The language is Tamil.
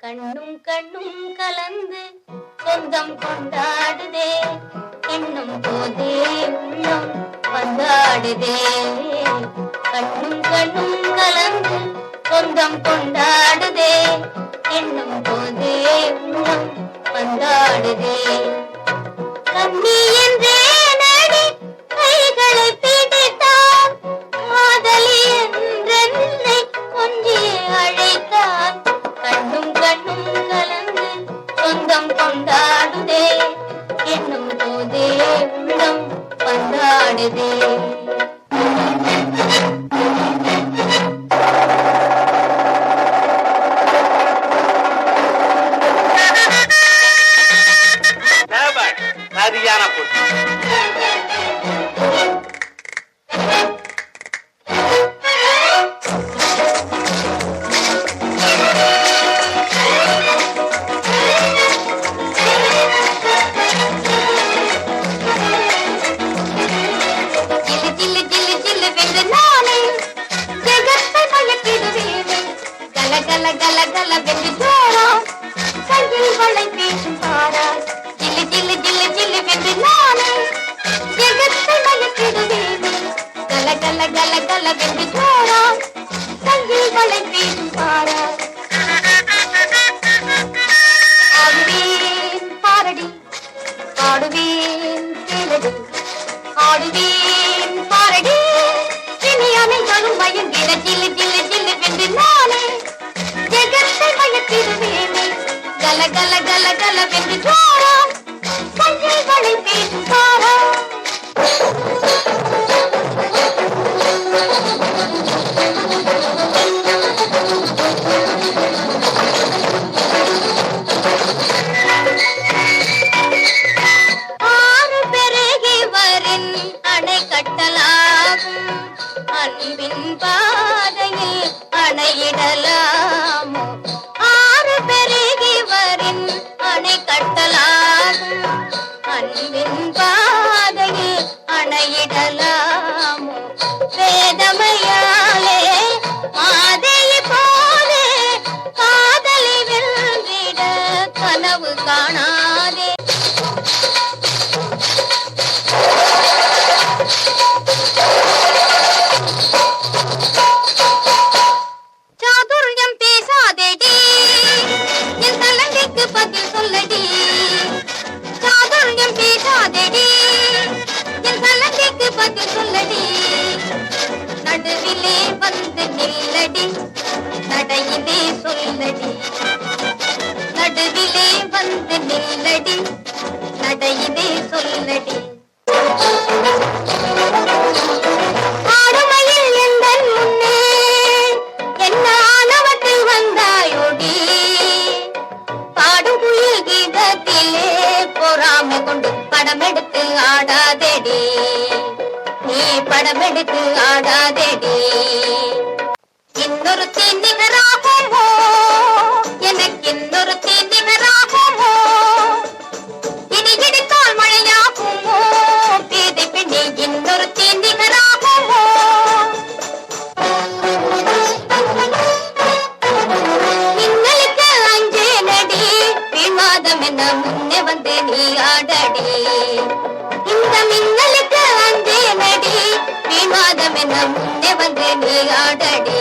கண்ணும் கண்ணும் கலந்து சொந்தம் கொண்டாடுதே, எண்ணும் போதே உள்ளம் வந்தாடுதே. கண்ணும் கண்ணும் கலந்து சொந்தம் கொண்டாடுதே, எண்ணும் போதே உள்ளம் வந்தாடுதே. கண்ணி என்றே நடி கைகளை பிடித்தான், காதலி என்றென்னை கொஞ்சி அழைத்தான். கண்ணும் கண்ணும் கலந்து சொந்தம் கொண்டாடுதே, என்னும் போதே உள்ளம் வந்தாடுதே. சரியான போட்டு கல கல கல வென்று ஜோரா கையில் வளை பேசும் பாரா. ஜில்லு ஜில்லு ஜில்லு ஜில்லு வென்று நானே ஜெகத்தை மயக்கிடுவேனே. கல கல கல கல வென்று ஜோரா கையில் வளை பேசும் பாரா. ஆடுவேன் பாரடி பாடுவேன் கேளடி, ஆடுவேன் பாரடி இனி அனைவரும் மயங்கிட. ஜில்லு ஜில்லு ஜில்லு வென்று நானே ஜெகத்தை மயக்கிடுவேனே. கல கல கல கல வென்று ஜோரா கையில் வளை பேசும் பாரா. ஆறு பெருகி வரின் அணை கட்டலாகும், அன்பின் பாதையில் அணையிடலாமோ. ஆறு பெருகி வரின் அணை கட்டலாகும், அன்பின் பாதையில் அணையிடலாமோ. வேதமையாலே மாதையை போலே காதலை வென்றிட கனவு காணாதே. சாதுர்யம் பேசாதேடி, என் தலங்கைக்கு பதில் சொல்லடி. சாதுர்யம் பேசாதேடி, என் தலங்கைக்கு பதில் சொல்லடி. நடுவிலே வந்து நில்லடி, நடையிலே சொல்லடி. நடுவிலே வந்து நில்லடி, நடையிலே சொல்லடி. ஆடுமையில் எந்தன் முன்னே என்ன ஆணவத்தில் வந்தாயோடி. பாடும் குயில் கீதத்திலே பொறாமை கொண்டு படமெடுத்து ஆடாதேடி, நீ படமெடுத்து ஆடாதேடி. இன்னொரு தீநிகராகுமோ, எனக்கு இன்னொரு தீநிகராகுமோ. இனி இடித்தால் மழையாகுமோ, பேதை பெண்ணே இன்னொரு தீநிகராகுமோ. அடடி